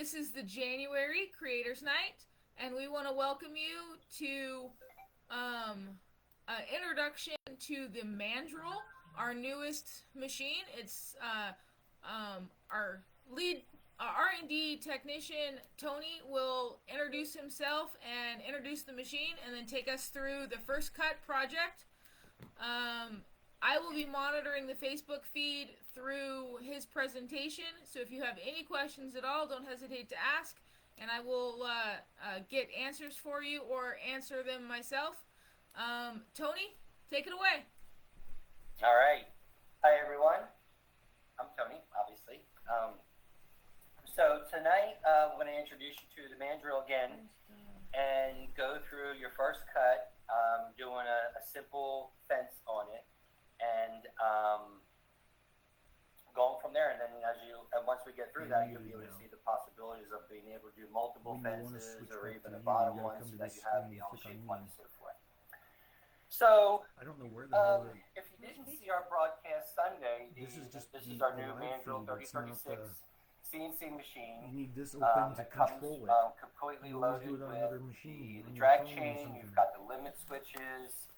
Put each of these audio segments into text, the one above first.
This is the January Creators Night, and we want to welcome you to introduction to the Mandrill, our newest machine. It's our lead R&D technician, Tony, will introduce himself and introduce the machine, and then take us through the first cut project. I will be monitoring the Facebook feed through his presentation, so if you have any questions at all, don't hesitate to ask, and I will get answers for you or answer them myself. Tony, take it away. All right. Hi, everyone. I'm Tony, obviously. So tonight, we're going to introduce you to the Mandrill again and go through your first cut, doing a simple fence on it, and going from there. And then once we get through that, you'll be able to see the possibilities of being able to do multiple fences or even a bottom one, so that you have the L-shaped one and so forth. So, I don't know where the hell if you didn't see our broadcast Sunday, this is our new Mandrill 3036 CNC machine. You need this open to control it. Completely you loaded do it on with another machine, the drag chain. You've got the limit switches.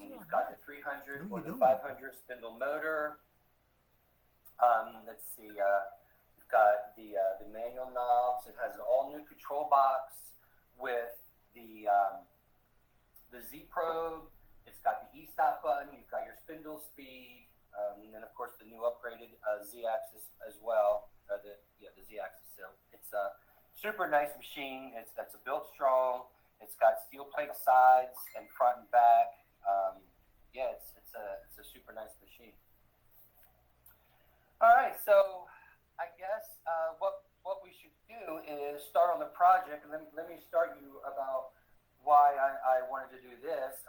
You've got the 300 or the 500 spindle motor. Let's see. You've got the manual knobs. It has an all new control box with the Z probe. It's got the e-stop button. You've got your spindle speed, and then of course the new upgraded Z-axis as well. The Z-axis. So it's a super nice machine. It's built strong. It's got steel plate sides and front and back. It's a super nice machine. All right, so I guess what we should do is start on the project. And let me start you about why I wanted to do this.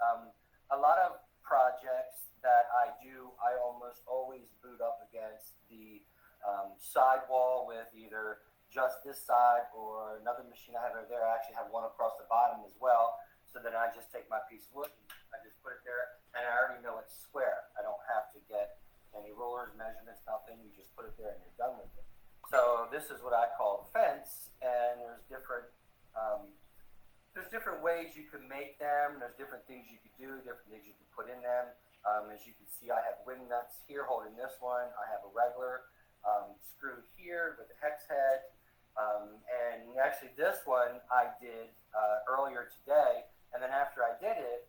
A lot of projects that I do, I almost always boot up against the sidewall with either just this side or another machine I have over there. I actually have one across the bottom as well. So then I just take my piece of wood, and I just put it there, and I already know it's square. I don't have to get any rulers, measurements, nothing. You just put it there and you're done with it. So this is what I call a fence, and there's different ways you can make them. There's different things you could do, different things you can put in them. As you can see, I have wing nuts here holding this one. I have a regular screw here with the hex head. And actually this one I did earlier today. And then after I did it,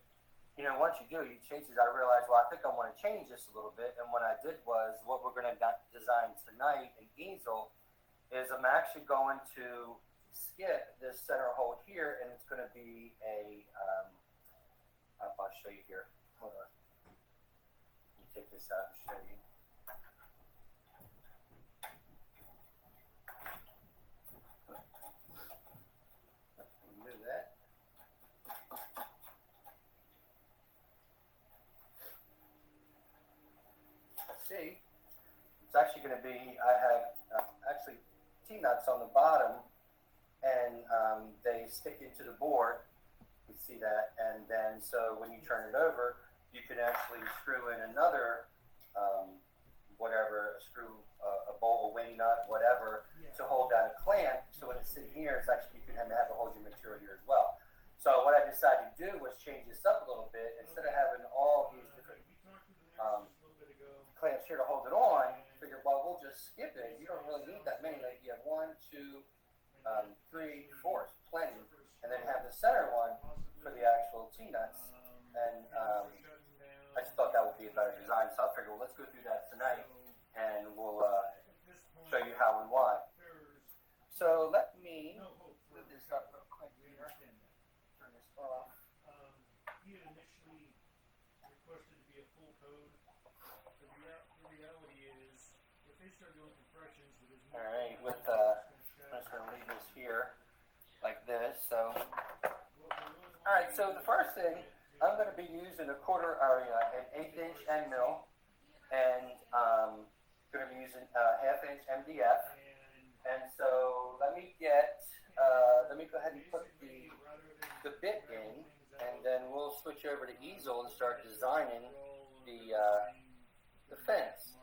once you do, you change it, I realized, well, I think I want to change this a little bit. And what I did was, what we're going to design tonight in easel is I'm actually going to skip this center hole here, and it's going to be a, I'll show you here. Hold on. Let me take this out and show you. Remove that. See, it's actually going to be, I have actually T-nuts on the bottom, and they stick into the board. You see that, and then so when you turn it over, you can actually screw in another whatever, a bowl, a wing nut, whatever, to hold down a clamp. So when it's sitting here, it's actually, you can have to hold your material here as well. So what I decided to do was change this up a little bit. Instead of having all these different clamps here to hold it on, figure, well, we'll just skip it. You don't really need that many. Like you have 1, 2, 3, 4, plenty, and then have the center one for the actual T-nuts. And I just thought that would be a better design, so I figured, well, let's go through that tonight, and we'll show you how and why. So let me move this up real quick here. Turn this off. He had initially requested to be a full code. The reality is, if they start doing compressions, all right, I'm just going to leave this here like this. So, all right, so the first thing, I'm going to be using an 1/8" end mill, and going to be using a 1/2" MDF. And so let me go ahead and put the bit in, and then we'll switch over to easel and start designing the fence.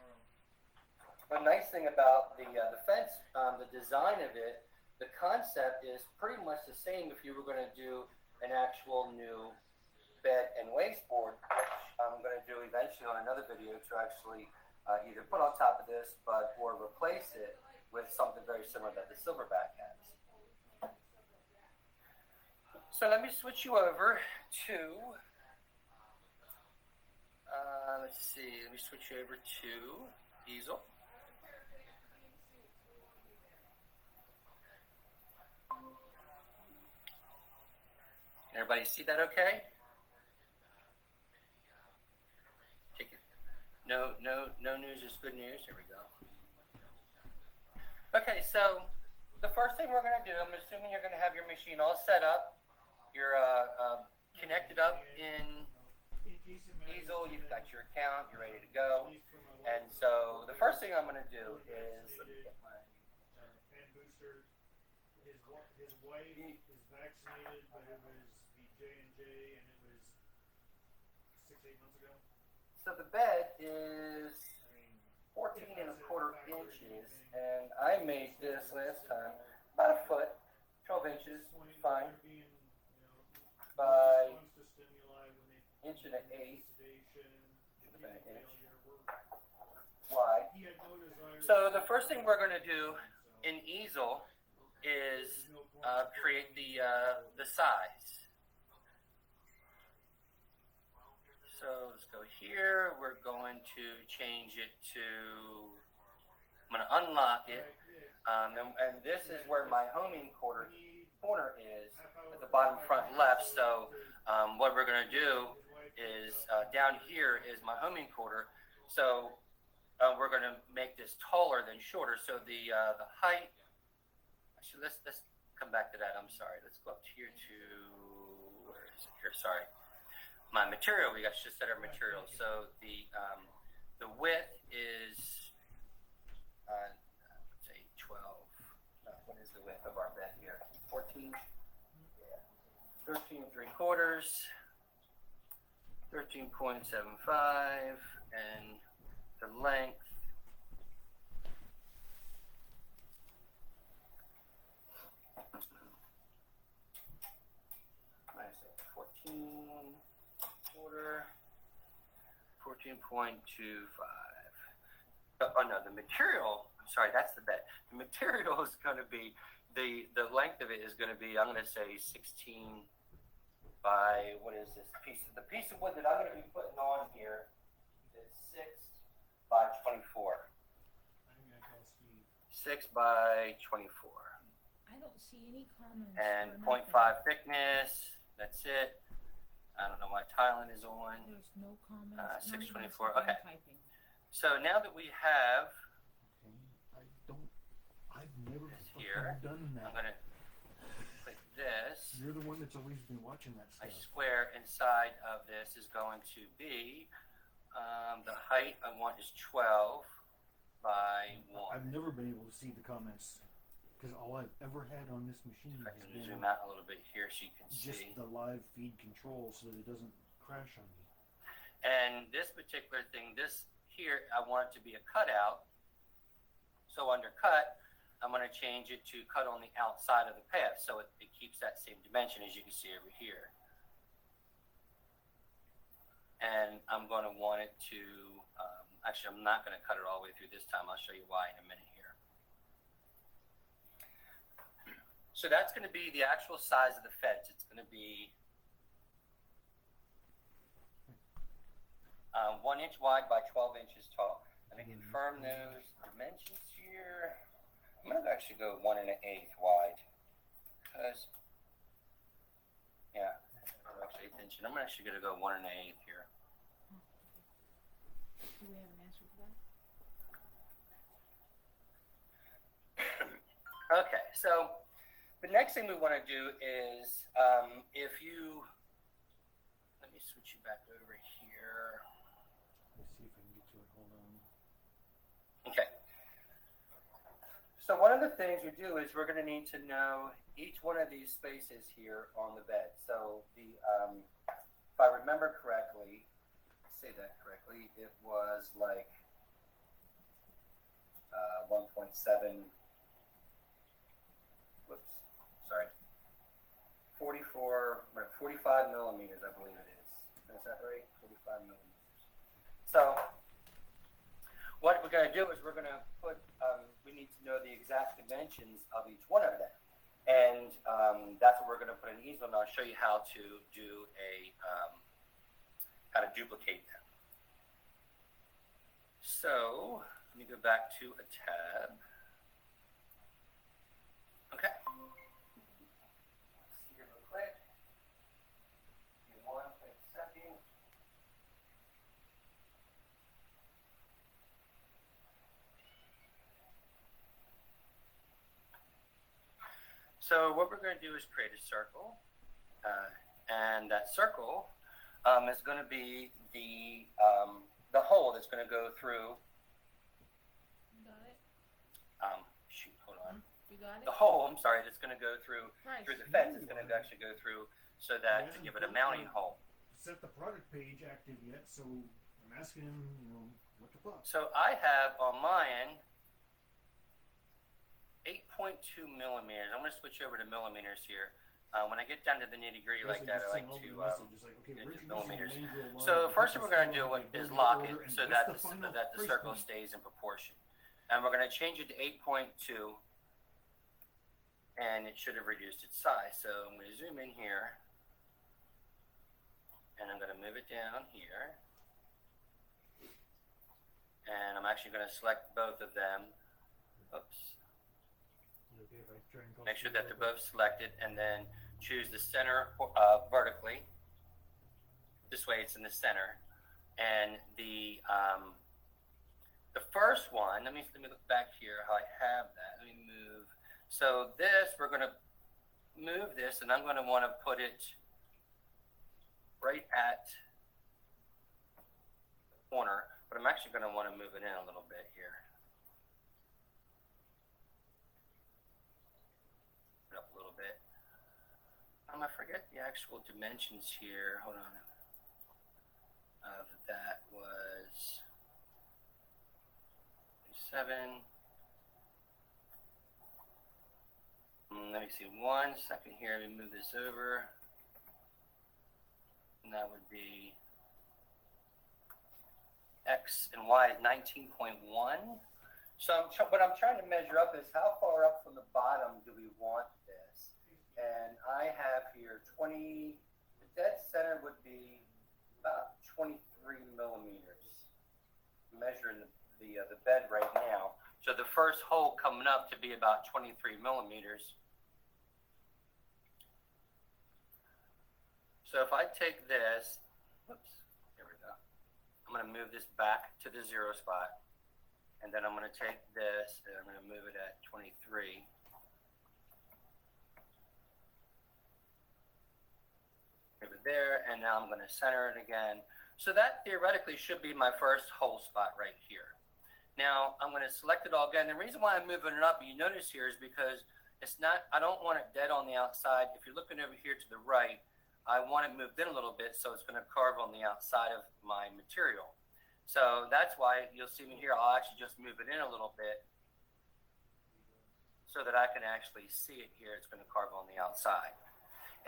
A nice thing about the fence, the design of it, the concept is pretty much the same if you were going to do an actual new bed and wasteboard, which I'm going to do eventually on another video to actually either put on top of this, or replace it with something very similar that the Silverback has. So let me switch you over to, let's see, let me switch you over to easel. Everybody see that okay? Take it. No news is good news. Here we go. Okay, so the first thing we're going to do, I'm assuming you're going to have your machine all set up. You're connected up in easel. You've got your account. You're ready to go. And so the first thing I'm going to do is, let me get my fan booster. His wife is vaccinated, but it was the J&J, and it was 6-8 months ago. So the bed is 14¼ inches, and I made this last time about a foot, 12 inches, fine, by inch and an eighth, wide. So the first thing we're going to do in easel is create the size. So let's go here. We're going to change it to, I'm going to unlock it. And this is where my homing corner is at the bottom front left. So what we're going to do is down here is my homing quarter. So we're going to make this taller than shorter. So the height, actually let's come back to that. I'm sorry. Let's go up here to, where is it here? Sorry. My material, we got just set our material. So the width is, let's say 12. What is the width of our bed here? 14? Yeah. 13¾ 13.75, and the length I said 14.25. Oh no, the material, I'm sorry, that's the bed. The material is going to be, the length of it is going to be, I'm going to say 16 by, what is this piece? The piece of wood that I'm going to be putting on here is 6 by 24. 6 by 24. I don't see any comments. And or 0.5 nothing. thickness, that's it. I don't know why tiling is on. There's no comments. 624, okay. So now that we have I've never here, done that. I'm going to click this. You're the one that's always been watching that My stuff. square inside of this is going to be, the height I want is 12 by 1. I've never been able to see the comments because all I've ever had on this machine If I has can been zoom out a little bit here so you can just see. the live feed control so that it doesn't crash on me. And this particular thing, this here, I want it to be a cutout. So under cut, I'm going to change it to cut on the outside of the path so it keeps that same dimension as you can see over here. And I'm going to want it to, actually I'm not going to cut it all the way through this time. I'll show you why in a minute here. So that's going to be the actual size of the fence. It's going to be 1 inch wide by 12 inches tall. Let me confirm those dimensions here. I'm going to actually go 1 1/8 wide. Because, yeah, actually 1/8 inch. I'm actually going to go 1 1/8 here. Do we have an answer for that? Okay, so the next thing we want to do is, if you, let me switch you back over here. Let's see if I can get to it. Hold on. Okay. So one of the things we do is we're going to need to know each one of these spaces here on the bed. So the, if I remember correctly, say that correctly, it was like 1.7. for 45 millimeters, I believe it is. Is that right? 45 millimeters. So what we're going to do is we're going to put, we need to know the exact dimensions of each one of them. And that's what we're going to put in easel, and I'll show you how to do how to duplicate them. So let me go back to a tab. Okay. Let's see here real quick. Give me one quick second. So what we're going to do is create a circle, and that circle is going to be the hole that's going to go through. You got it? Shoot, hold on. You got it? The hole, I'm sorry, that's going to go through Right. through the fence. It's going to actually go through so that to give it a mounting hole. Set the product page active yet, so I'm asking him, what the fuck? So I have on mine 8.2 millimeters. I'm going to switch over to millimeters here. When I get down to the nitty gritty like that, I like to get into millimeters. So first thing we're going to do is lock it so that the circle stays in proportion. And we're going to change it to 8.2, and it should have reduced its size. So I'm going to zoom in here, and I'm going to move it down here. And I'm actually going to select both of them. Oops. Make sure that they're both selected, and then choose the center vertically. This way it's in the center. And the first one, let me look back here how I have that. Let me move. So this, we're going to move this, and I'm going to want to put it right at the corner, but I'm actually going to want to move it in a little bit here. I forget the actual dimensions here. Hold on. Of that was 7. Let me see. 1 second here. Let me move this over. And that would be X and Y is 19.1. So what I'm trying to measure up is how far up from the bottom do we want this? And I have here 20, the dead center would be about 23 millimeters. I'm measuring the bed right now. So the first hole coming up to be about 23 millimeters. So if I take this, whoops, here we go. I'm going to move this back to the 0 spot. And then I'm going to take this and I'm going to move it at 23. Over there, and now I'm going to center it again. So that theoretically should be my first hole spot right here. Now I'm going to select it all again. The reason why I'm moving it up, you notice here, is because it's not, I don't want it dead on the outside. If you're looking over here to the right, I want it moved in a little bit so it's going to carve on the outside of my material. So that's why you'll see me here. I'll actually just move it in a little bit so that I can actually see it here. It's going to carve on the outside.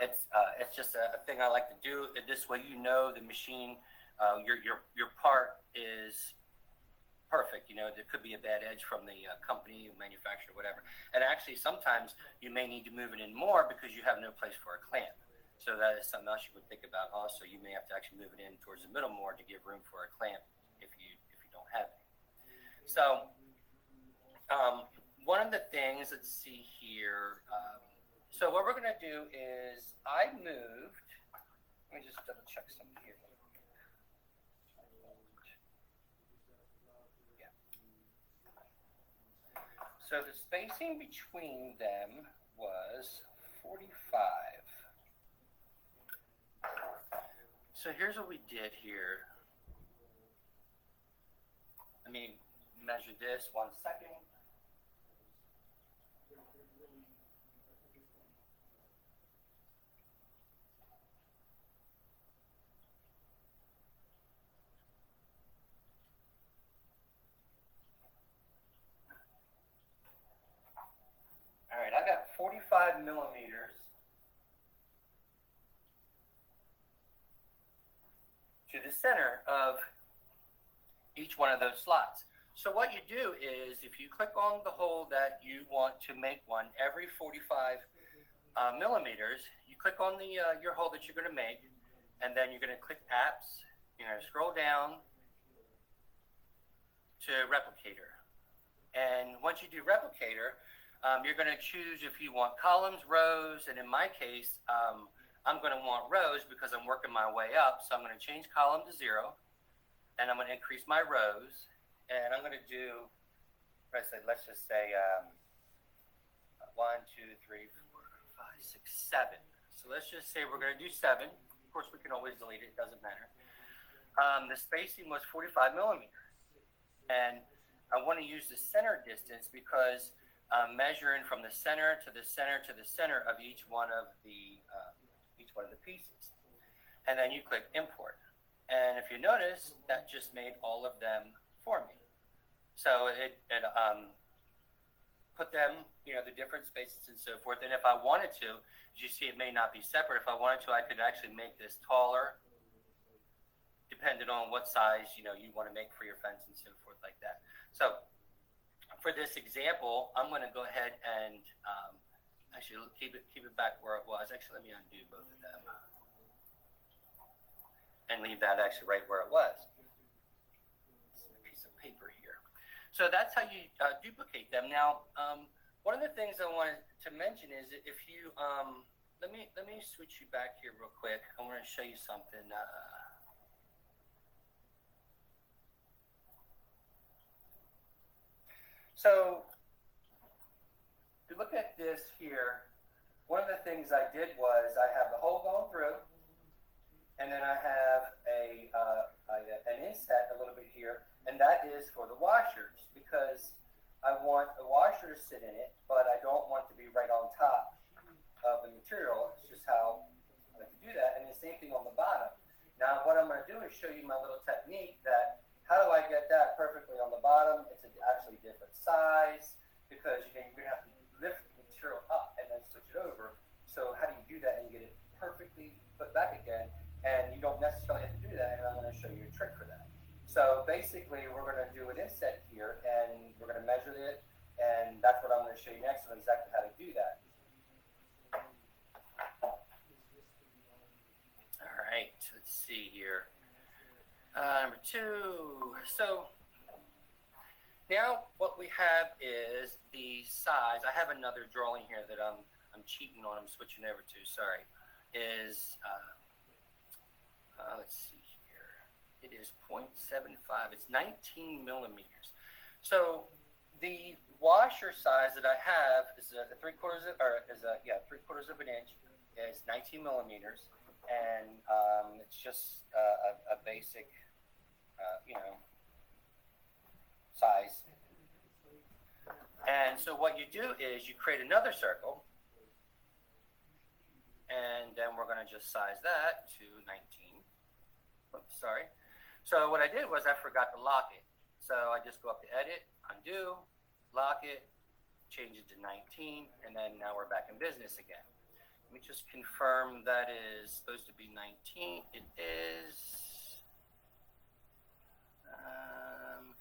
It's just a thing I like to do. This way, you know, the machine, your part is perfect. You know, there could be a bad edge from the company, manufacturer, whatever. And actually, sometimes you may need to move it in more because you have no place for a clamp. So that is something else you would think about. Also, you may have to actually move it in towards the middle more to give room for a clamp if you don't have it. So one of the things, let's see here. So what we're going to do is I moved, let me just double check something here. Yeah. So the spacing between them was 45. So here's what we did here. Let me measure this 1 second. All right, I got 45 millimeters to the center of each one of those slots. So what you do is, if you click on the hole that you want to make one every 45 millimeters, you click on the your hole that you're going to make, and then you're going to click apps. You're going to scroll down to replicator, and once you do replicator, you're going to choose if you want columns, rows, and in my case, I'm going to want rows because I'm working my way up. So I'm going to change column to 0, and I'm going to increase my rows, and I'm going to do, let's just say 1, 2, 3, 4, 5, 6, 7. So let's just say we're going to do 7. Of course, we can always delete it. It doesn't matter. The spacing was 45 millimeters. And I want to use the center distance because I'm measuring from the center to the center to the center of each one of the pieces. And then you click import. And if you notice, that just made all of them for me. So it put them, the different spaces and so forth. And if I wanted to, as you see, it may not be separate. If I wanted to, I could actually make this taller, depending on what size you want to make for your fence and so forth like that. So for this example, I'm going to go ahead and actually keep it back where it was. Actually, let me undo both of them and leave that actually right where it was. It's a piece of paper here. So that's how you duplicate them. Now, one of the things I wanted to mention is that if you let me switch you back here real quick. I want to show you something. So, to look at this here, one of the things I did was I have the hole going through, and then I have an inset a little bit here, and that is for the washers, because I want the washer to sit in it, but I don't want to be right on top of the material. It's just how I like to do that, and the same thing on the bottom. Now, what I'm going to do is show you my little technique that how do I get that perfectly on the bottom? It's actually different size because you're going to have to lift the material up and then switch it over. So how do you do that and get it perfectly put back again? And you don't necessarily have to do that, and I'm going to show you a trick for that. So basically, we're going to do an inset here, and we're going to measure it, and that's what I'm going to show you next on exactly how to do that. All right, let's see here. Number 2. So now what we have is the size. I have another drawing here that I'm cheating on. I'm switching over to. Sorry, is let's see here. It is 0.75. It's 19 millimeters. So the washer size that I have is a 3/4 of an inch. It's 19 millimeters, and it's just a basic, size. And so what you do is you create another circle, and then we're going to just size that to 19. Oops, sorry. So what I did was I forgot to lock it. So I just go up to Edit, Undo, lock it, change it to 19, and then now we're back in business again. Let me just confirm that is supposed to be 19. It is.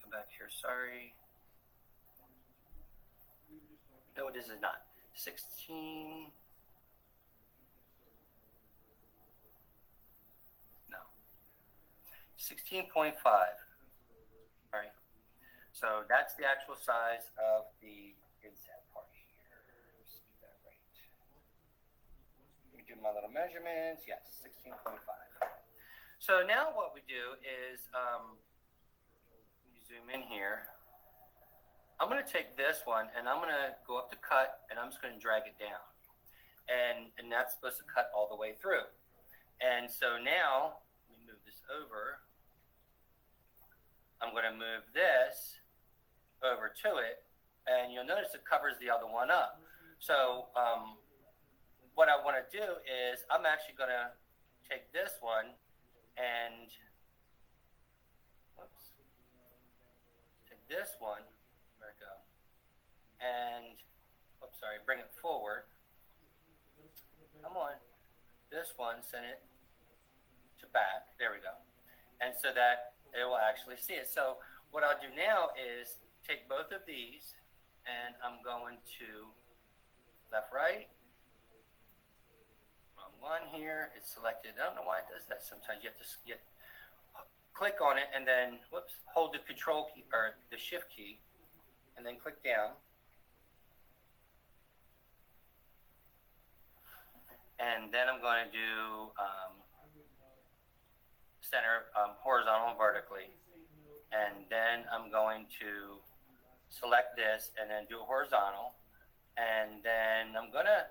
Come back here, sorry. No, it is not. 16. No. 16.5. All right. So that's the actual size of the inset part here. Let's do that right. Let me do my little measurements. Yes, 16.5. So now what we do is, zoom in here. I'm going to take this one and I'm going to go up to cut and I'm just going to drag it down. And that's supposed to cut all the way through. And so now, let me move this over. I'm going to move this over to it, and you'll notice it covers the other one up. So what I want to do is I'm actually going to take this one and this one, there we go, and, oops, sorry, bring it forward. Come on. This one, send it to back. There we go. and so that it will actually see it. So what I'll do now is take both of these, and I'm going to left, right. Wrong one here. It's selected. I don't know why it does that. Sometimes you have to click on it and then, whoops, hold the control key or the shift key, and then click down. And then I'm going to do center horizontal and vertically. And then I'm going to select this and then do a horizontal. And then I'm going to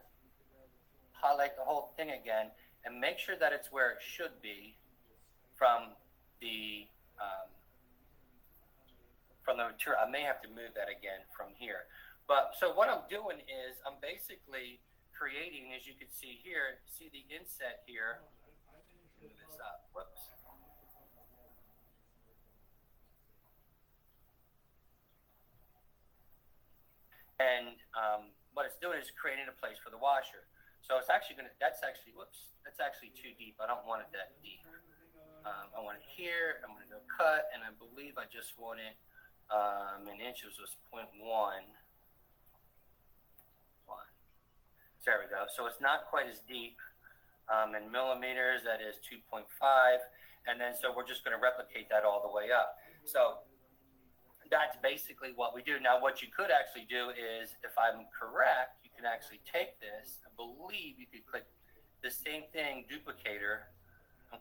highlight the whole thing again and make sure that it's where it should be from the material. I may have to move that again from here. But so what I'm doing is I'm basically creating, as you can see here, see the inset here. Move this up. Whoops. And what it's doing is creating a place for the washer. So it's actually that's actually too deep. I don't want it that deep. I want it here. I'm going to go cut, and I believe I just want it in inches was 0.1. So there we go. So it's not quite as deep. In millimeters, that is 2.5. And then so we're just going to replicate that all the way up. So that's basically what we do. Now, what you could actually do is, if I'm correct, you can actually take this. I believe you could click the same thing, duplicator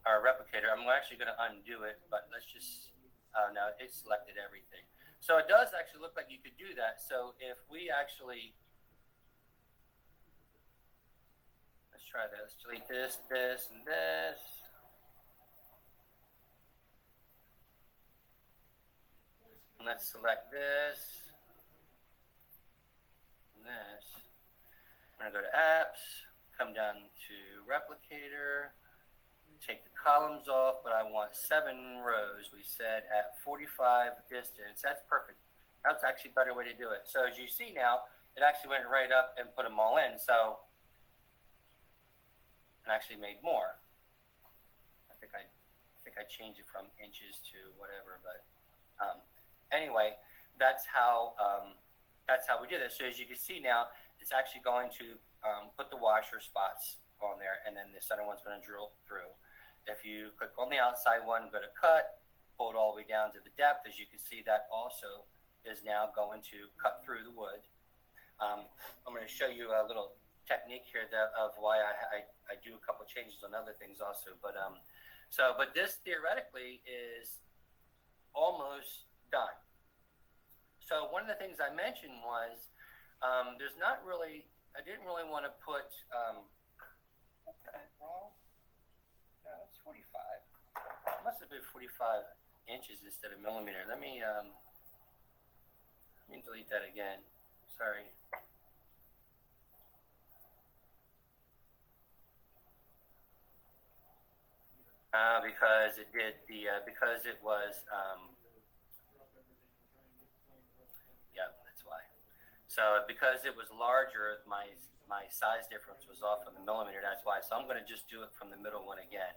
or replicator. I'm actually going to undo it, but let's just, now it selected everything. So it does actually look like you could do that. So if we actually, let's try this. Delete this, this, and this. Let's select this and this. I'm going to go to apps, come down to replicator, take the columns off, but I want 7 rows, we said, at 45 distance. That's perfect. That's actually a better way to do it. So as you see now, it actually went right up and put them all in. So it actually made more. I think I changed it from inches to whatever, but anyway, that's how we do this. So as you can see now, it's actually going to put the washer spots on there, and then the center one's going to drill through. If you click on the outside one, go to cut, pull it all the way down to the depth. As you can see, that also is now going to cut through the wood. I'm going to show you a little technique here of why I do a couple of changes on other things also. But but this theoretically is almost done. So one of the things I mentioned was there's not really, I didn't really want to put, well, no, it's 45. It must have been 45 inches instead of millimeter. Let me delete that again. Sorry. Because it did the, because it was, yeah, that's why. So because it was larger, my size difference was off on the millimeter. That's why. So I'm going to just do it from the middle one again,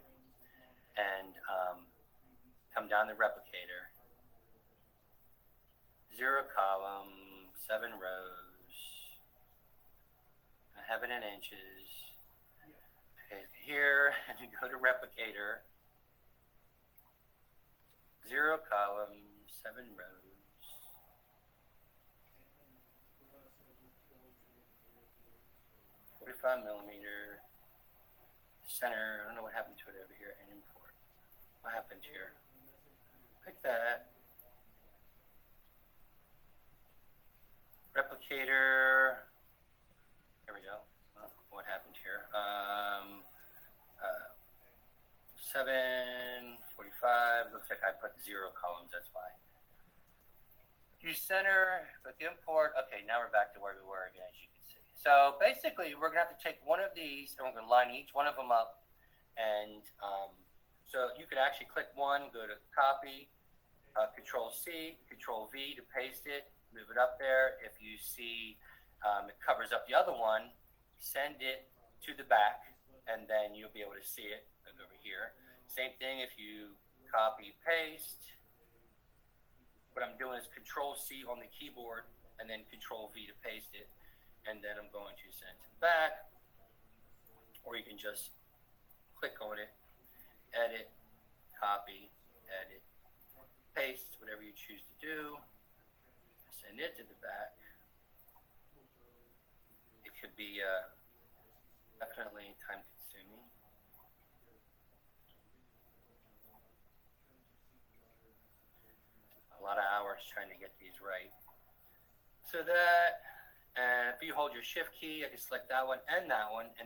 and come down the replicator. 0 column, 7 rows. I have it in inches. Okay, here and go to replicator. 0 column, 7 rows. $45mm. Center. I don't know what happened to it over here. And import. What happened here? Pick that. Replicator. There we go. What happened here? 745. Looks like I put 0 columns. That's why. Use center. Click import. Okay, now we're back to where we were again, as you can see. So basically, we're gonna have to take one of these, and we're gonna line each one of them up. And so you can actually click one, go to copy, Control C, Control V to paste it, move it up there. If you see it covers up the other one, send it to the back, and then you'll be able to see it over here. Same thing if you copy, paste. What I'm doing is Control C on the keyboard and then Control V to paste it. And then I'm going to send it back. Or you can just click on it, edit, copy, edit, paste, whatever you choose to do. Send it to the back. It could be definitely time consuming. A lot of hours trying to get these right. So that, and if you hold your shift key, I can select that one, and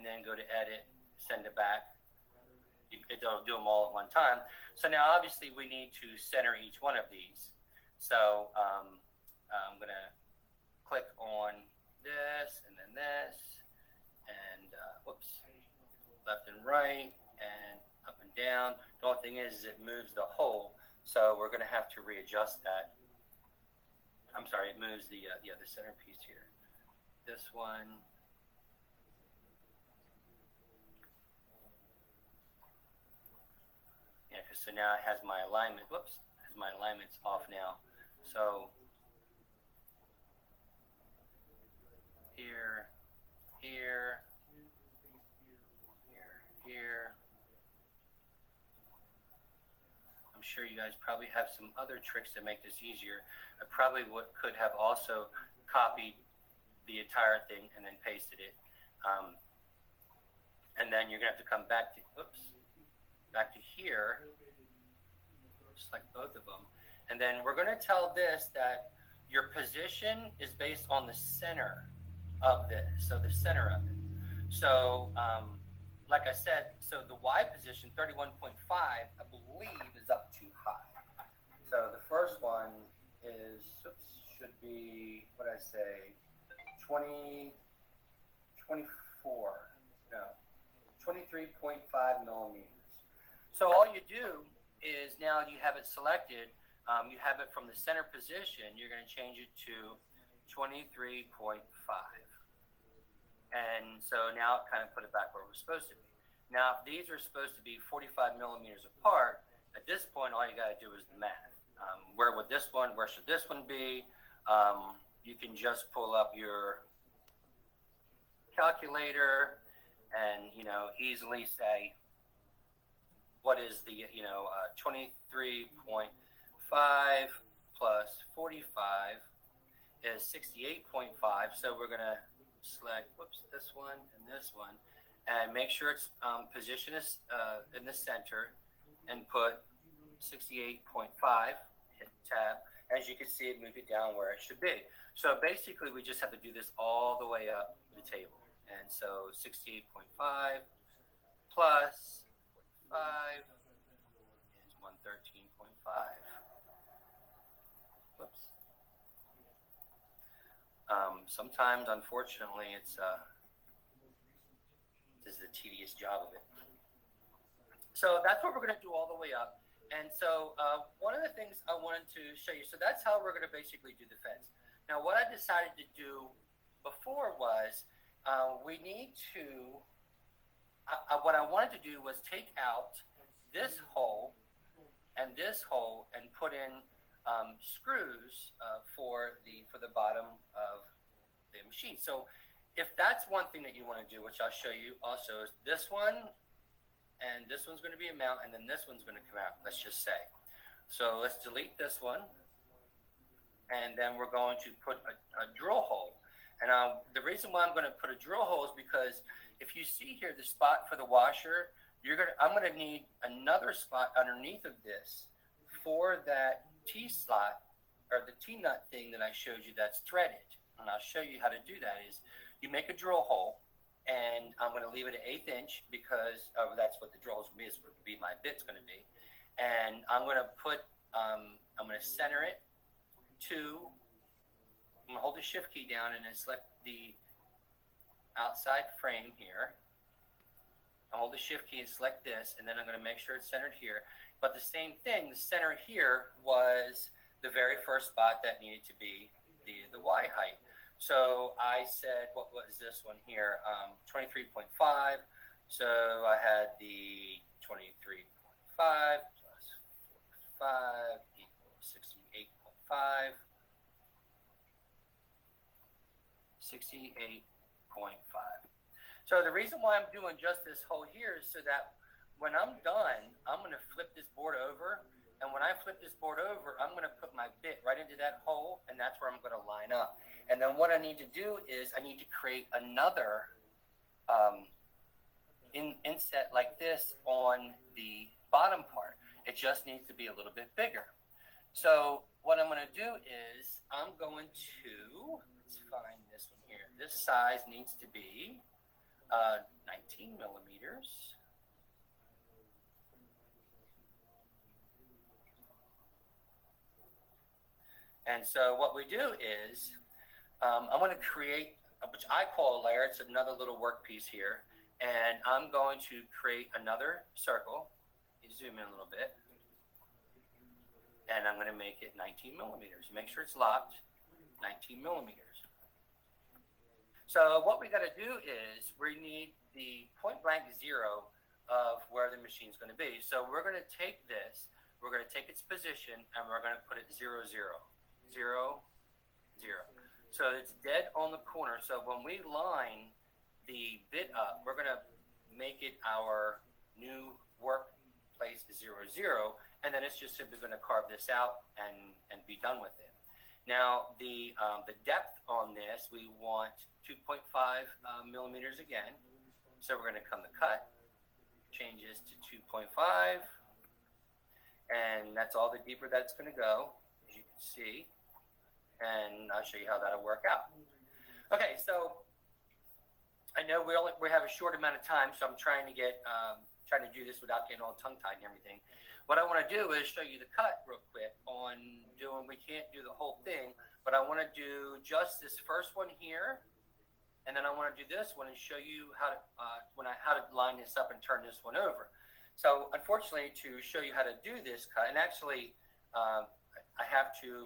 then go to edit, send it back. It'll do them all at one time. So now obviously we need to center each one of these. So I'm gonna click on this and then this, and whoops, left and right and up and down. The only thing is it moves the hole. So we're going to have to readjust that. I'm sorry, it moves the centerpiece here. This one. Yeah, because so now it has my alignment. Whoops, has my alignments off now. So here, here, here. I'm sure you guys probably have some other tricks to make this easier. I probably could have also copied the entire thing and then pasted it. And then you're gonna have to come back to, back to here, select both of them. And then we're gonna tell this that your position is based on the center of this, so the center of it. So, like I said, so the Y position, 31.5, I believe is up too high. So the first one is, should be, what I say, 24, no, 23.5 millimeters. So all you do is now you have it selected, you have it from the center position, you're gonna change it to 23.5. And so now it kind of put it back where it was supposed to be. Now, if these are supposed to be 45 millimeters apart, at this point, all you got to do is the math. Where would this one, where should this one be? You can just pull up your calculator and, easily say, what is the, 23.5 plus 45 is 68.5. So we're going to select, this one and this one, and make sure it's position is in the center, and put 68.5. Hit tab. As you can see, it moved it down where it should be. So basically, we just have to do this all the way up the table. And so 68.5 plus 5 is 113.5. Whoops. Sometimes, unfortunately, this is the tedious job of it. So that's what we're going to do all the way up. And so one of the things I wanted to show you, so that's how we're going to basically do the fence. Now, what I decided to do before was we need to, what I wanted to do was take out this hole and put in screws for the bottom of the machine. So if that's one thing that you want to do, which I'll show you also, is this one, and this one's going to be a mount, and then this one's going to come out, let's just say. So let's delete this one, and then we're going to put a drill hole. And the reason why I'm going to put a drill hole is because if you see here the spot for the washer, I'm going to need another spot underneath of this for that T-slot, or the T-nut thing that I showed you that's threaded. And I'll show you how to do that. Is you make a drill hole, and I'm going to leave it at 1/8 inch because that's what the drill hole is going to be. My bit's going to be, and I'm going to put, I'm going to center it to. I'm going to hold the shift key down and then select the outside frame here. I'll hold the shift key and select this, and then I'm going to make sure it's centered here. But the same thing, the center here was the very first spot that needed to be the Y height. So I said, what was this one here? 23.5. So I had the 23.5 plus equals 68.5. 68.5. So the reason why I'm doing just this hole here is so that when I'm done, I'm going to flip this board over. And when I flip this board over, I'm going to put my bit right into that hole, and that's where I'm going to line up. And then what I need to do is I need to create another inset like this on the bottom part. It just needs to be a little bit bigger. So what I'm going to do is I'm going to, let's find this one here. This size needs to be 19 millimeters. And so what we do is I'm going to create, which I call a layer. It's another little workpiece here. And I'm going to create another circle. You zoom in a little bit. And I'm going to make it 19 millimeters. Make sure it's locked. 19 millimeters. So what we got to do is we need the point blank zero of where the machine's going to be. So we're going to take this, we're going to take its position, and we're going to put it 0, 0, 0, 0. So it's dead on the corner. So when we line the bit up, we're going to make it our new workplace 0, 0, and then it's just simply going to carve this out and be done with it. Now the depth on this, we want 2.5 millimeters again. So we're going to come to cut, changes to 2.5, and that's all the deeper that's going to go, as you can see. And I'll show you how that'll work out. Okay, so I know we have a short amount of time, so I'm trying to do this without getting all tongue-tied and everything. What I want to do is show you the cut real quick on doing, we can't do the whole thing, but I want to do just this first one here, and then I want to do this one and show you how to how to line this up and turn this one over. So unfortunately, to show you how to do this cut, and actually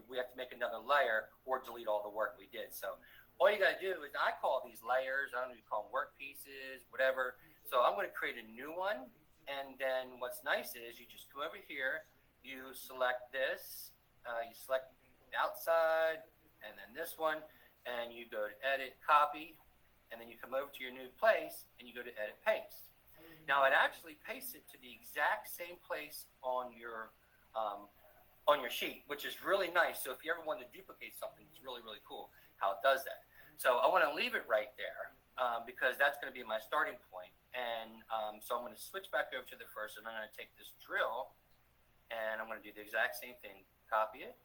we have to make another layer or delete all the work we did. So all you got to do is, I call these layers, I don't know if you call them work pieces, whatever. So I'm going to create a new one. And then what's nice is you just come over here, you select this, you select the outside, and then this one, and you go to edit, copy, and then you come over to your new place, and you go to edit, paste. Now it actually pastes it to the exact same place on your sheet, which is really nice. So if you ever want to duplicate something, it's really, really cool how it does that. So I want to leave it right there because that's going to be my starting point. And so I'm going to switch back over to the first, and I'm going to take this drill, and I'm going to do the exact same thing. Copy it,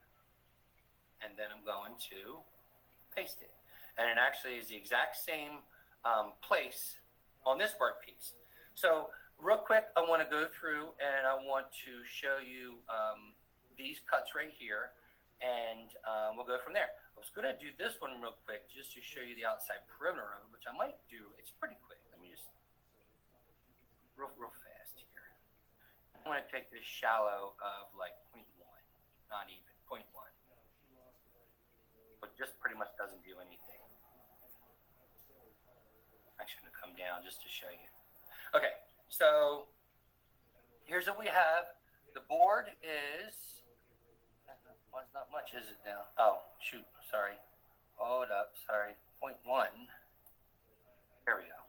and then I'm going to paste it. And it actually is the exact same place on this workpiece. So real quick, I want to go through, and I want to show you these cuts right here, and we'll go from there. I was going to do this one real quick just to show you the outside perimeter of it, which I might do. It's pretty quick. Let me just real fast here. I'm going to take this shallow of like 0.1, not even 0.1, but just pretty much doesn't do anything. I'm actually going to come down just to show you. Okay, so here's what we have. The board is, well, it's not much, is it now? Oh, shoot, sorry. Hold up, sorry. 0.1. There we go.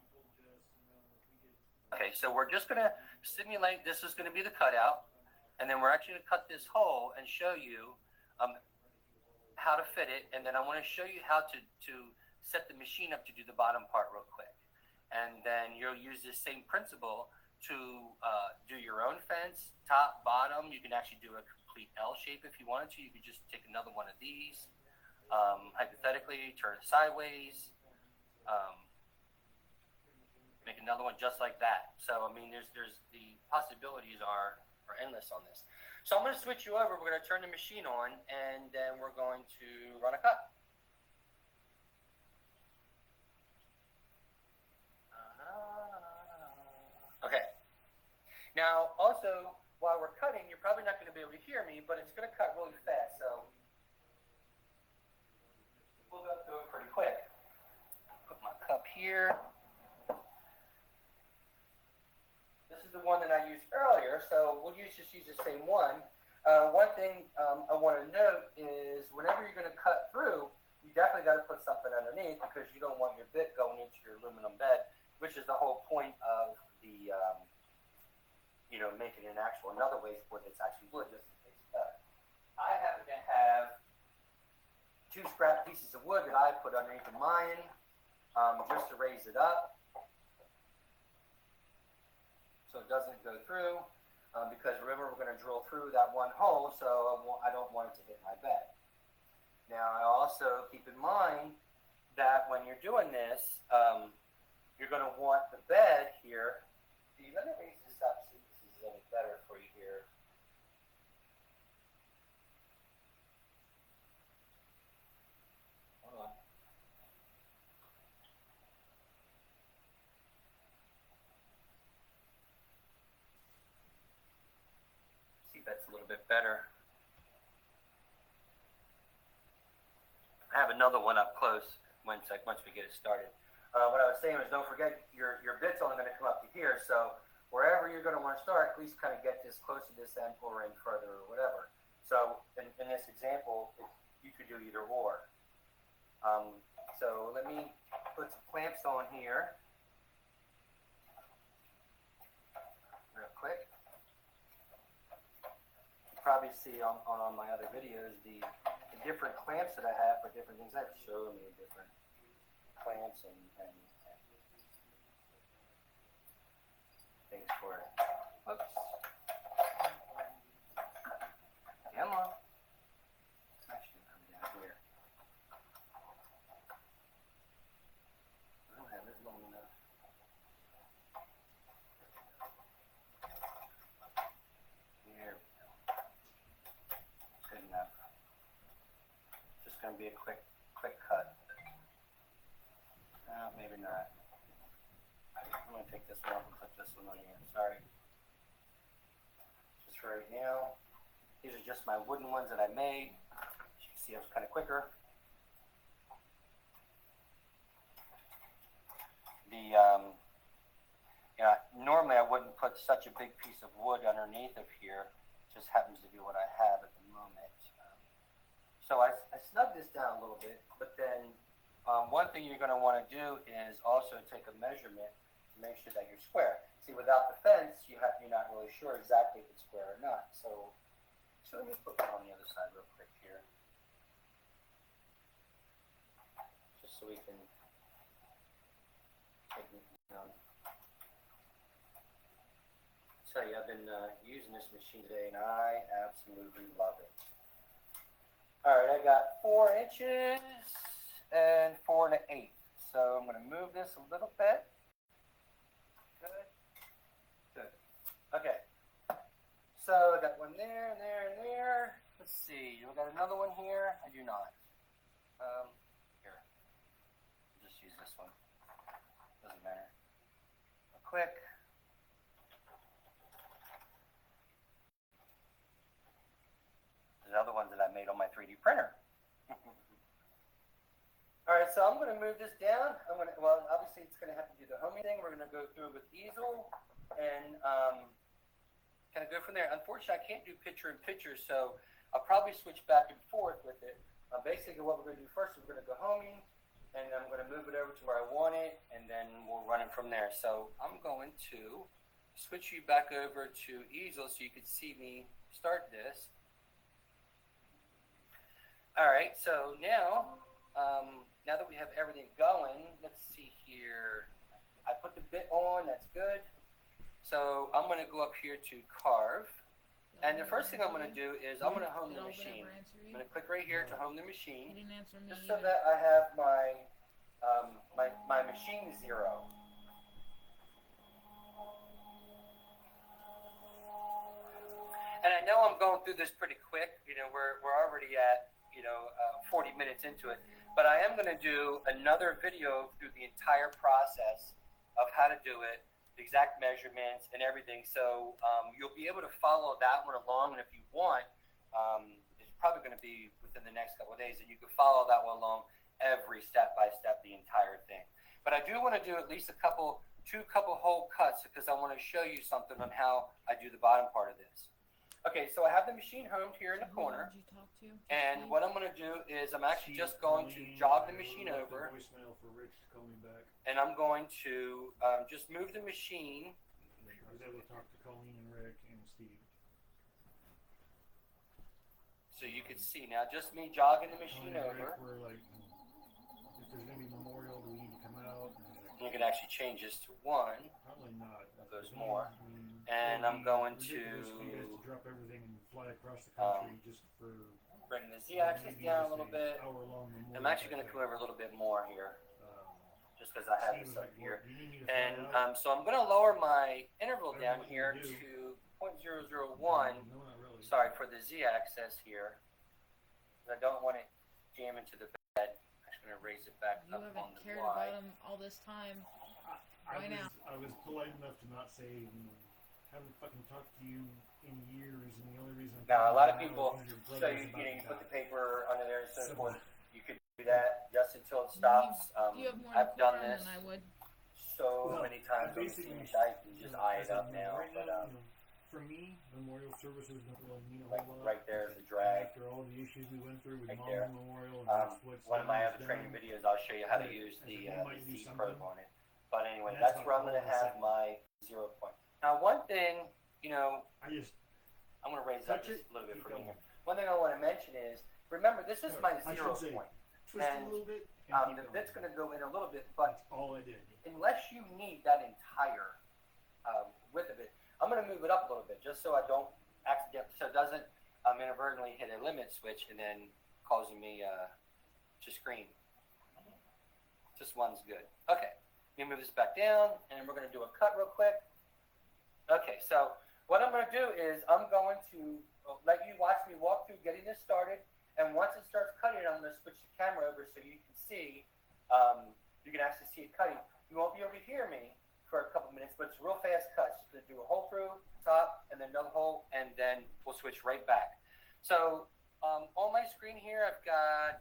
Okay, so we're just going to simulate, this is going to be the cutout, and then we're actually going to cut this hole and show you how to fit it, and then I want to show you how to set the machine up to do the bottom part real quick. And then you'll use this same principle to do your own fence, top, bottom. You can actually do a complete L shape if you wanted to. You could just take another one of these, hypothetically, turn it sideways, make another one just like that. So, I mean, there's the possibilities are endless on this. So I'm going to switch you over. We're going to turn the machine on, and then we're going to run a cut. Okay. Now, also, while we're cutting, you're probably not going to be able to hear me, but it's going to cut really fast, so we'll go through it pretty quick. Put my cup here. This is the one that I used earlier, so we'll just use the same one. One thing I want to note is whenever you're going to cut through, you definitely got to put something underneath because you don't want your bit going into your aluminum bed, which is the whole point of the, making an actual another waste board that's actually wood, just in case it does. I happen to have 2 scrap pieces of wood that I put underneath of mine just to raise it up so it doesn't go through. Because remember, we're going to drill through that one hole, so I don't want it to hit my bed. Now, I also keep in mind that when you're doing this, you're going to want the bed here. Let me raise this up, see if this is any better for you here. Hold on. See if that's a little bit better. I have another one up close once we get it started. What I was saying was, don't forget your bit's only going to come up to here, so wherever you're going to want to start, at least kind of get this close to this end or in further or whatever. So in this example, you could do either or. So let me put some clamps on here real quick. You probably see on my other videos the different clamps that I have for different things. I've shown you different clamps and things for it. Whoops. Come on. Actually, come down here. I don't have it long enough. There we go. Good enough. Just going to be a quick cut. Maybe not. I'm going to take this one off and put this one on here. Sorry. Just for right now. These are just my wooden ones that I made. As you can see, I was kind of quicker. Normally I wouldn't put such a big piece of wood underneath of here. It just happens to be what I have at the moment. So I snugged this down a little bit, but then one thing you're going to want to do is also take a measurement to make sure that you're square. See, without the fence, you're not really sure exactly if it's square or not. So let me put one on the other side real quick here, just so we can take it down. I'll tell you, I've been using this machine today, and I absolutely love it. All right, I got 4 inches and 4 1/8. So I'm going to move this a little bit. Good. Okay. So I got one there, and there, and there. Let's see. We got another one here. I do not. Here. Just use this one. Doesn't matter. Real quick. There's other ones that I made on my 3D printer. All right, so I'm going to move this down. Obviously it's going to have to do the homing thing. We're going to go through with easel and kind of go from there. Unfortunately, I can't do picture-in-picture, so I'll probably switch back and forth with it. Basically, what we're going to do first is we're going to go homing, and I'm going to move it over to where I want it, and then we'll run it from there. So I'm going to switch you back over to easel so you can see me start this. All right, so now that we have everything going, let's see here. I put the bit on, that's good. So I'm going to go up here to carve. And the first thing I'm going to do is I'm going to home the machine. I'm going to click right here to home the machine. Just so that I have my machine 0. And I know I'm going through this pretty quick. We're already at 40 minutes into it, but I am going to do another video through the entire process of how to do it, the exact measurements and everything. So you'll be able to follow that one along, and if you want, it's probably going to be within the next couple of days, and you can follow that one along every step by step, the entire thing. But I do want to do at least two couple hole cuts because I want to show you something on how I do the bottom part of this. Okay, so I have the machine homed here in the Who corner, did you talk to? and what I'm going to do is I'm actually just going to jog the machine over, Voicemail for Rich to call me back. and I'm going to just move the machine. I was able to talk to Colleen and Rick and Steve. So you can see now, just me jogging the machine Colleen and over. Rick were like, if there's gonna be Memorial, do we need to come out? And I was like, You can actually change this to one. probably not. There's more. I mean, And it I'm would be going ridiculous for you guys to to drop everything and fly across the country just for bring the Z-axis maybe down a just little bit. hour-long Memorial I'm actually going to type come over a little bit more here, um, just because I have Steve this was up like, here. "Well, you need me to fly And out?" so I'm going to lower my interval I don't down know what here you do. to 0.001. No, not really. Sorry for the Z-axis here. I don't want it jam into the bed. I'm just going to raise it back You up on haven't the cared Y. about him all this time. Why now? I was polite enough to not say, haven't fucking talked to you in years, and the only reason I'm Now, a talking lot of now is people, because your so brother's you about know, you to put the die. paper under there and so So- forth. You could do that just until it stops. You have more I've done decorum this than I would. so Well, many times on the basically, CNC. I can just eye it as up in, now, right but for me, memorial services don't really mean a like whole lot. right there is the drag. After all the issues we went through with Right Mom's there. Memorial and that splits One of my down, other it's training done. videos, I'll show you how to But use I the think we might do Z something. probe on it. But anyway, And that's that's where I'm going to about all have I'm my 0 point. Now, one thing, you know, I just I'm going to raise up touch just it, a little bit keep for going. me here. One thing I want to mention is, remember, this is my I 0 should say, point. twist And, it a little bit. And The keep bit's going. going to go in a little bit, but That's all I did. unless you need that entire width of it, I'm going to move it up a little bit just so I don't accidentally, so it doesn't inadvertently hit a limit switch and then causing me to scream. Just one's good. Okay, let me move this back down, and we're going to do a cut real quick. Okay, so what I'm going to do is I'm going to let you watch me walk through getting this started, and once it starts cutting, I'm going to switch the camera over so you can see, you can actually see it cutting. You won't be able to hear me for a couple minutes, but it's a real fast cut. Just going to do a hole through, top, and then another hole, and then we'll switch right back. So on my screen here, I've got,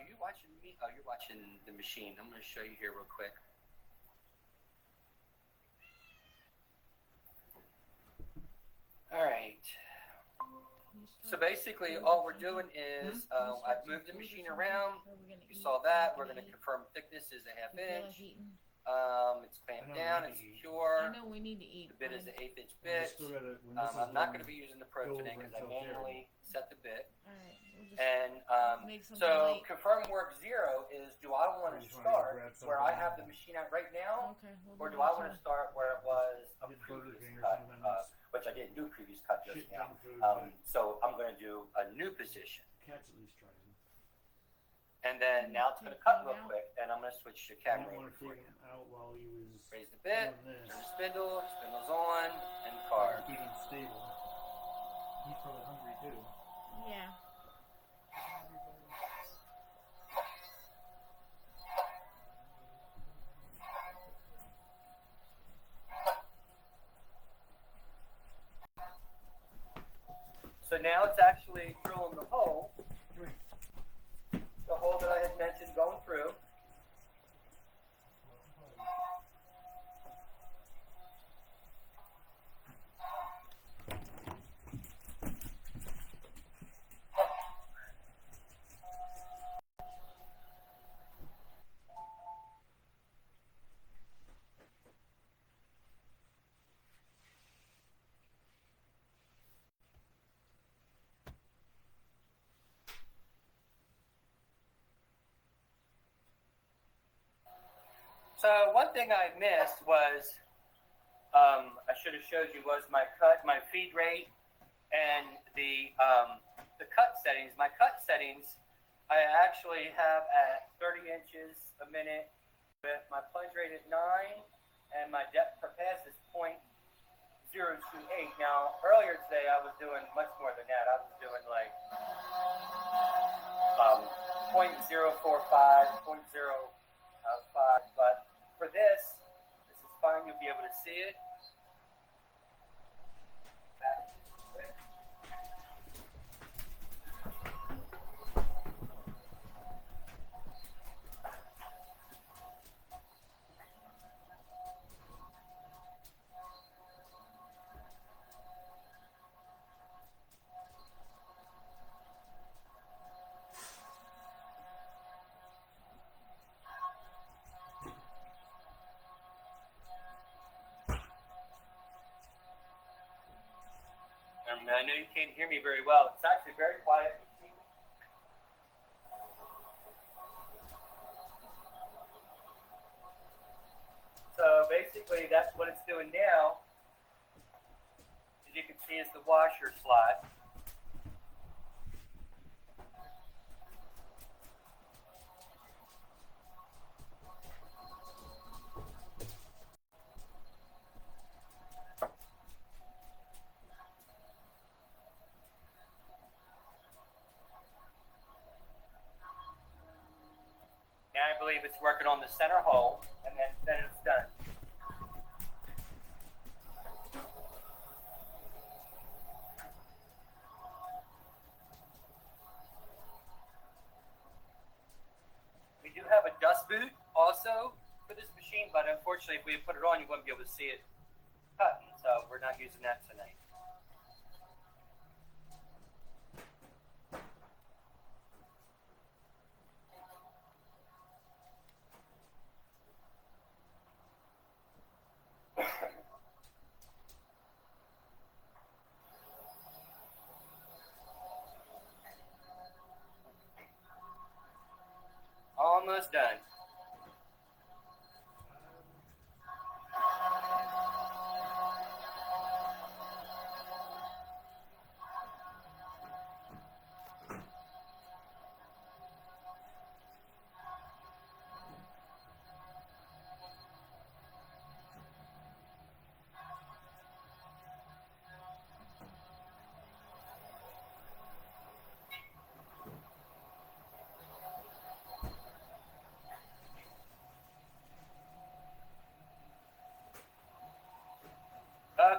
you watching me? Oh, you're watching the machine. I'm going to show you here real quick. All right. So basically, all we're doing is I've moved the machine around. You saw that. We're going to confirm thickness is a ½ inch. It's clamped down. It's I secure. know we need to eat. The bit is an 1/8 inch I bit. still gotta, when this is I'm not done, going to be using the probe today because I manually set the bit. Alright, we'll just And make something so light. confirm work 0 is, do I want to I just wanted to start grab where I something. have the machine at right now, Okay, we'll or do do I that want to too. start where it was a did Burger previous King or cut, something that's which I didn't do previous cut just shit now. junk food, So I'm going to do a new position. but cats at least try them. And then now it's going to Take cut them real out. quick, and I'm going to switch the I camera didn't over want to for take you. him out while he was Raise the bit, doing this. turn the spindle's on, and car. Keep him stable. He's probably hungry too. Yeah. So now it's actually drilling the hole. The hole that I had mentioned going through. So one thing I missed was, I should have showed you was my feed rate, and the cut settings. My cut settings, I actually have at 30 inches a minute with my plunge rate at 9, and my depth per pass is 0.028. Now earlier today I was doing much more than that. I was doing like 0.045, 0.05, but for this is fine. You'll be able to see it. I know you can't hear me very well. It's actually very quiet. So basically, that's what it's doing now. As you can see, is the washer slot. Now I believe it's working on the center hole, and then it's done. We do have a dust boot also for this machine, but unfortunately, if we put it on, you wouldn't be able to see it cutting, so we're not using that tonight. Almost done.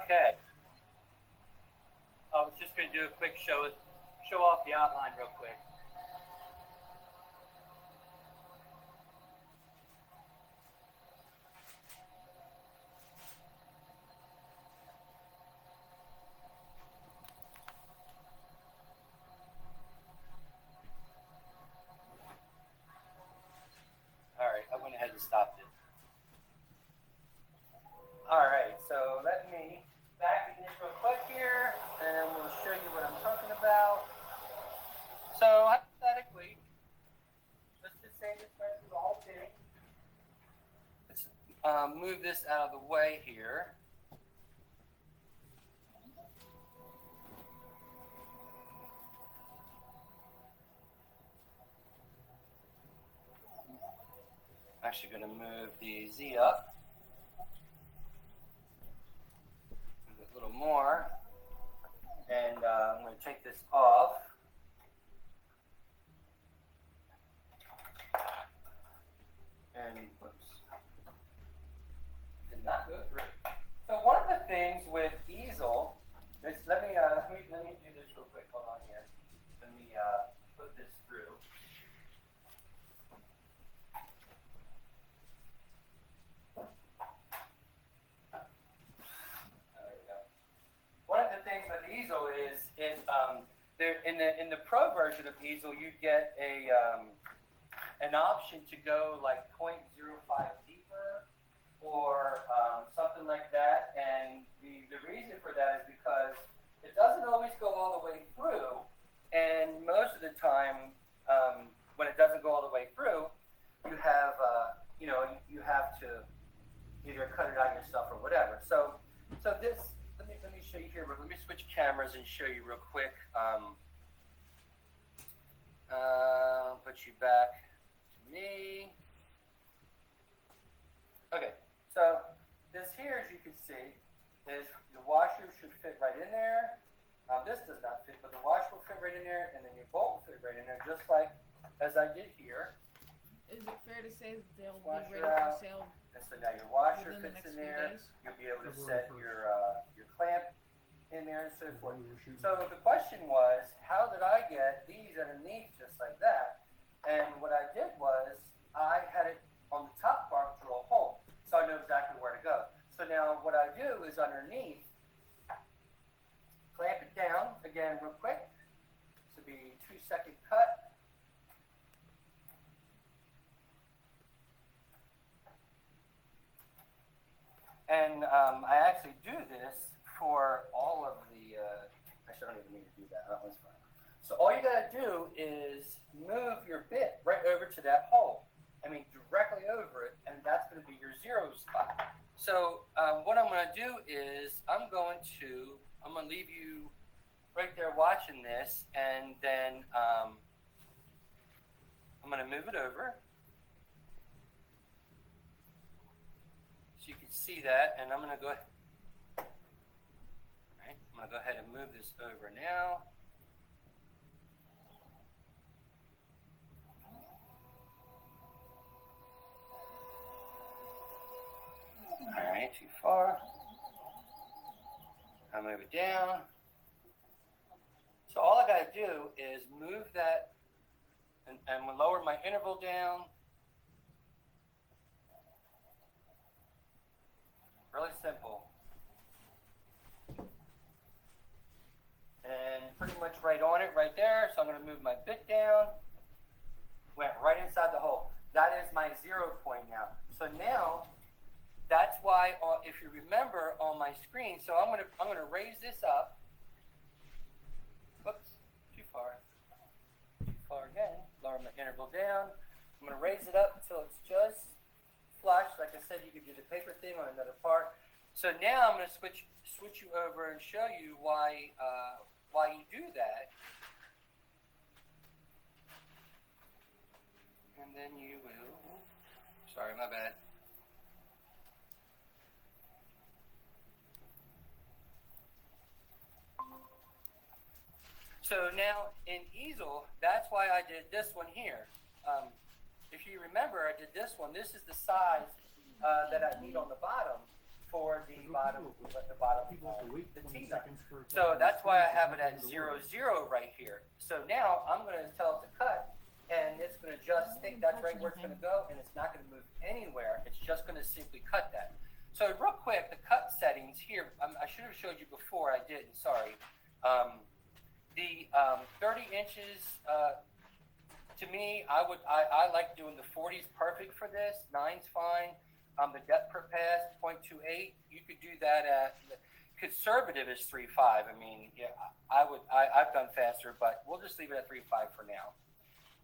Okay. I was just going to do a quick show off the outline real quick. All right, I went ahead and stopped it. All right, so let me back in this real quick here, and we'll show you what I'm talking about. So hypothetically, let's just say this person is all fitting. Let's move this out of the way here. I'm actually going to move the Z up. A little more, and I'm going to take this off. And whoops, did not go through. So one of the things with easel, let me do this real quick. Hold on here. Let me put this through. One of the things with easel is there in the pro version of easel you get an option to go like 0.05 deeper or something like that, and the reason for that is because it doesn't always go all the way through, and most of the time when it doesn't go all the way through, you have you have to either cut it out yourself or whatever. So this. Let me show you here. Let me switch cameras and show you real quick. Put you back to me. Okay, so this here, as you can see, is the washer should fit right in there. This does not fit, but the washer will fit right in there, and then your bolt will fit right in there, just like as I did here. Is it fair to say that they'll Washer be ready for out. sale? And so now your washer within the fits next in few there. days? You'll be able to February set 1st. your clamp in there and so forth. So the question was, how did I get these underneath just like that? And what I did was, I had it on the top part through a hole, so I know exactly where to go. So now what I do is underneath, clamp it down again real quick. This will be 2-second cut. And I actually do this for all of the, I to, I'm going to leave you right there watching this, and then I'm going to move it over so you can see that, and I'm going to go ahead. All right, I'm going to go ahead and move this over now. All right, too far. I'll move it down. So all I got to do is move that and lower my interval down. Really simple. And pretty much right on it right there. So I'm going to move my bit down. Went right inside the hole. That is my 0 point now. So now, that's why, if you remember on my screen, so I'm gonna raise this up. Whoops, too far again. Lower my interval down. I'm gonna raise it up until it's just flush. Like I said, you could do the paper thing on another part. So now I'm gonna switch you over and show you why you do that. And then you will. Sorry, my bad. So now in easel, that's why I did this one here. If you remember, I did this one. This is the size that I need on the bottom for the bottom the T-nut. So that's why I have it at 0, 0 right here. So now I'm going to tell it to cut, and it's going to just think that's right where it's going to go, and it's not going to move anywhere. It's just going to simply cut that. So real quick, the cut settings here, I should have showed you before. I didn't, sorry. The 30 inches, to me, I like doing the 40s perfect for this. 9's fine. The depth per pass, 0.28. You could do that at, conservative is 3.5. I mean, yeah, I've done faster, but we'll just leave it at 3.5 for now.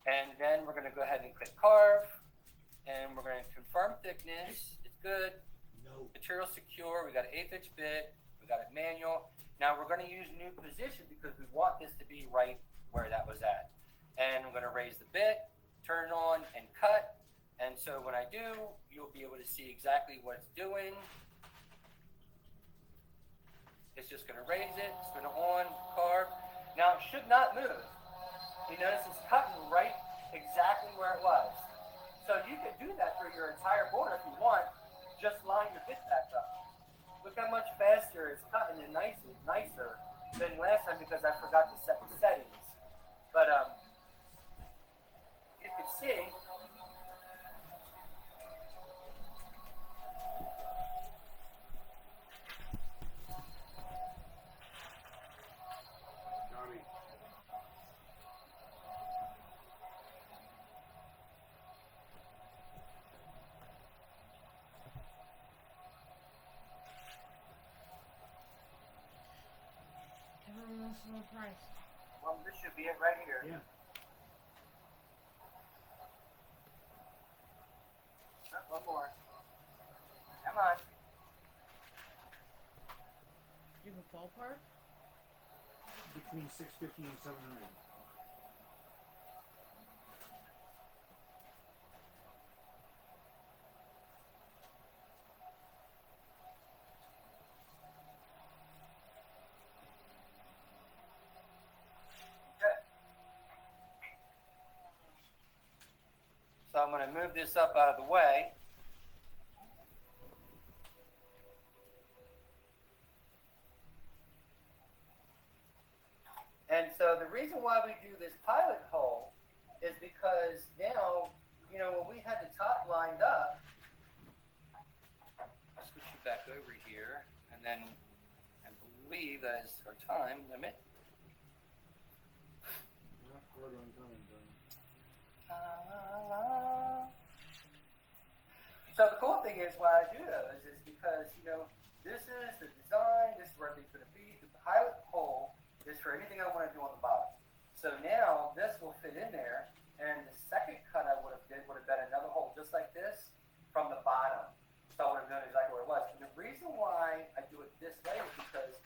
And then we're going to go ahead and click carve, and we're going to confirm thickness. It's good. No. Material secure. We got an 1/8 inch bit. We got it manual. Now we're going to use new position because we want this to be right where that was at. And I'm going to raise the bit, turn it on, and cut. And so when I do, you'll be able to see exactly what it's doing. It's just going to raise it, spin it on, carve. Now it should not move. You notice it's cutting right exactly where it was. So you can do that for your entire board if you want. Just line your bit back up. Look how much faster it's cutting and nicer than last time because I forgot to set the settings. But you can see. Everyone's low price. Well, this should be it right here. Yeah. Oh, one more. Come on. Do you have a ballpark? Between 650 and 700. So I'm going to move this up out of the way. And so the reason why we do this pilot hole is because now, you know, when we had the top lined up, I'll switch you back over here, and then I believe that is our time limit. Not quite on time, but... So the cool thing is why I do those is because, you know, this is the design, this is where everything's going to be. The pilot hole is for anything I want to do on the bottom. So now this will fit in there, and the second cut I would have been another hole just like this from the bottom. So I would have known exactly where it was. And the reason why I do it this way is because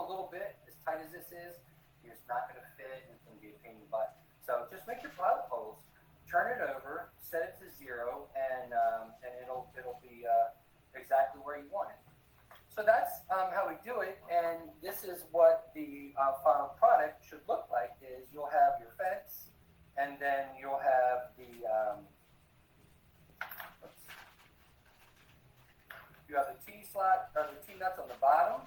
little bit, as tight as this is, you're just not going to fit, and it's going to be a pain in the butt. So just make your pilot holes, turn it over, set it to 0, and it'll be exactly where you want it. So that's how we do it, and this is what the final product should look like. Is you'll have your fence, and then you'll have the you have the T slot or the T nuts on the bottom,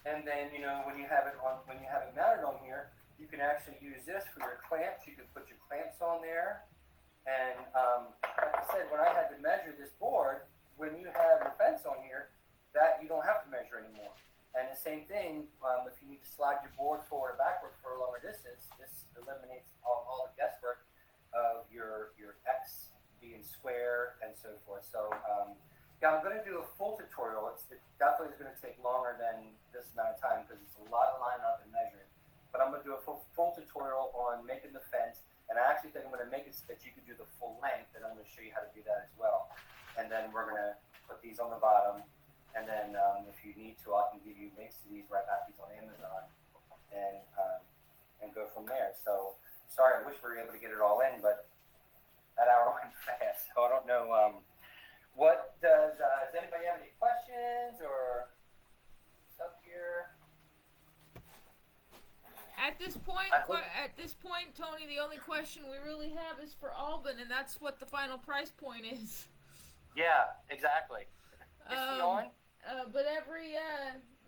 and then when you have it mounted on here, you can actually use this for your clamps. You can put your clamps on there, and like I said, when I had to measure this board, when you have your fence on here, that you don't have to measure anymore. And the same thing, if you need to slide your board forward or backward for a longer distance, this eliminates all the guesswork of your X being square and so forth. So yeah, I'm going to do a full tutorial. It definitely is going to take longer than this amount of time because it's a lot of line up and measuring. But I'm going to do a full tutorial on making the fence, and I actually think I'm going to make it so that you can do the full length, and I'm going to show you how to do that as well. And then we're going to put these on the bottom, and then if you need to, I can give you links to these right back these on Amazon, and go from there. So sorry, I wish we were able to get it all in, but that hour went fast. So I don't know. What does anybody have any questions or stuff here? At this point, Tony, the only question we really have is for Alban, and that's what the final price point is. Yeah, exactly. Is he on? But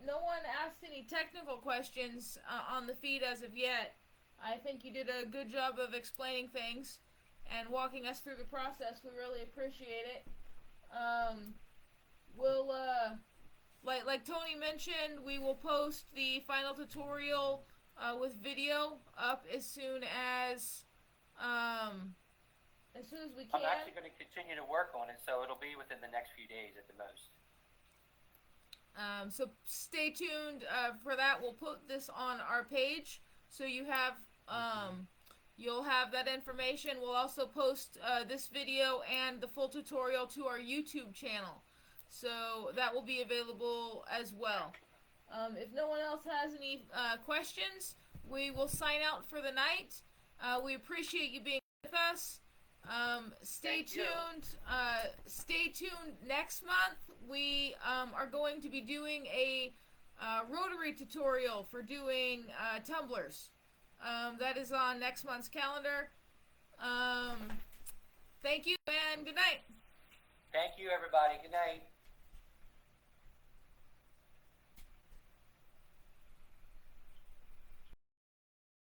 no one asked any technical questions on the feed as of yet. I think you did a good job of explaining things and walking us through the process. We really appreciate it. We'll like Tony mentioned, we will post the final tutorial with video up as soon as we can. I'm actually going to continue to work on it, so it'll be within the next few days at the most. So stay tuned for that. We'll put this on our page, so you have you'll have that information. We'll also post this video and the full tutorial to our YouTube channel, so that will be available as well. If no one else has any questions, we will sign out for the night. We appreciate you being with us. Stay tuned. Stay tuned. Next month, we are going to be doing a rotary tutorial for doing tumblers. That is on next month's calendar. Thank you and good night. Thank you, everybody. Good night.